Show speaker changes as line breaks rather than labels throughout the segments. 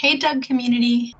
Hey Doug community!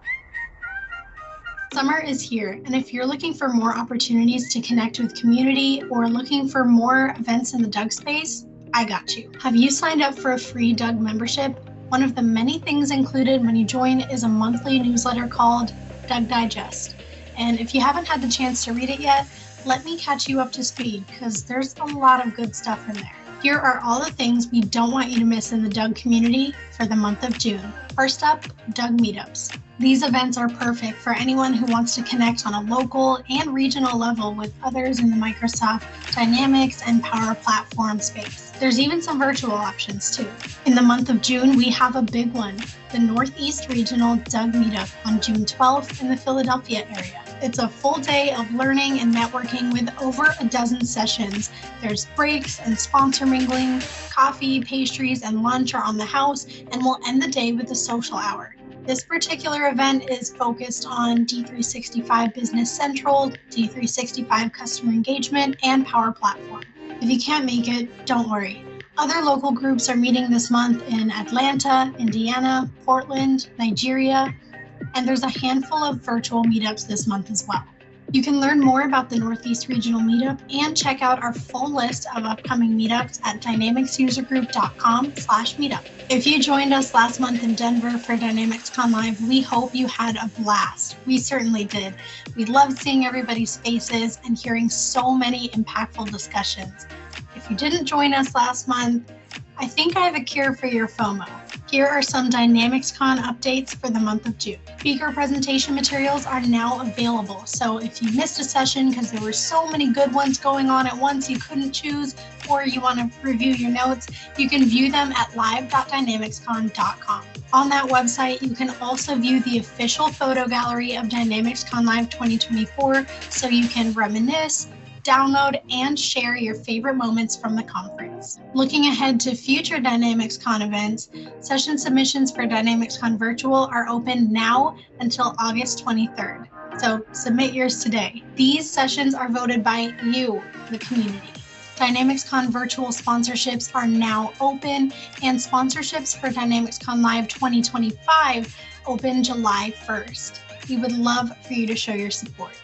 Summer is here, and if you're looking for more opportunities to connect with community or looking for more events in the Doug space, I got you. Have you signed up for a free Doug membership? One of the many things included when you join is a monthly newsletter called Doug Digest. And if you haven't had the chance to read it yet, let me catch you up to speed because there's a lot of good stuff in there. Here are all the things we don't want you to miss in the Doug community for the month of June. First up, Doug meetups. These events are perfect for anyone who wants to connect on a local and regional level with others in the Microsoft Dynamics and Power Platform space. There's even some virtual options too. In the month of June, we have a big one, the Northeast Regional Doug Meetup on June 12th in the Philadelphia area. It's a full day of learning and networking with over a dozen sessions. There's breaks and sponsor mingling, coffee, pastries, and lunch are on the house, and we'll end the day with a social hour. This particular event is focused on D365 Business Central, D365 Customer Engagement, and Power Platform. If you can't make it, don't worry. Other local groups are meeting this month in Atlanta, Indiana, Portland, Nigeria, and there's a handful of virtual meetups this month as well. You can learn more about the Northeast Regional Meetup and check out our full list of upcoming meetups at dynamicsusergroup.com/meetup. If you joined us last month in Denver for DynamicsCon Live, we hope you had a blast. We certainly did. We loved seeing everybody's faces and hearing so many impactful discussions. If you didn't join us last month, I think I have a cure for your FOMO. Here are some DynamicsCon updates for the month of June. Speaker presentation materials are now available, so if you missed a session because there were so many good ones going on at once you couldn't choose, or you want to review your notes, you can view them at live.dynamicscon.com. On that website, you can also view the official photo gallery of DynamicsCon Live 2024, so you can reminisce, download, and share your favorite moments from the conference. Looking ahead to future DynamicsCon events, session submissions for DynamicsCon Virtual are open now until August 23rd. So submit yours today. These sessions are voted by you, the community. DynamicsCon Virtual sponsorships are now open, and sponsorships for DynamicsCon Live 2025 open July 1st. We would love for you to show your support.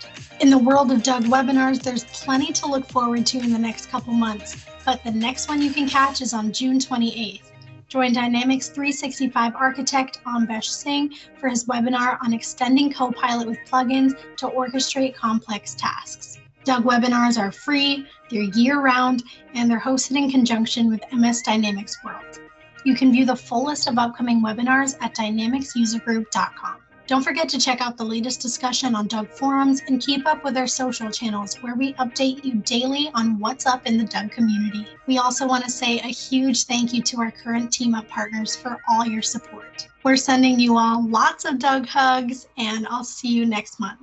In the world of Doug webinars, there's plenty to look forward to in the next couple months, but the next one you can catch is on June 28th. Join Dynamics 365 architect Ambesh Singh for his webinar on extending Copilot with plugins to orchestrate complex tasks. Doug webinars are free, they're year-round, and they're hosted in conjunction with MS Dynamics World. You can view the full list of upcoming webinars at dynamicsusergroup.com. Don't forget to check out the latest discussion on Doug forums and keep up with our social channels where we update you daily on what's up in the Doug community. We also want to say a huge thank you to our current Team Up partners for all your support. We're sending you all lots of Doug hugs, and I'll see you next month.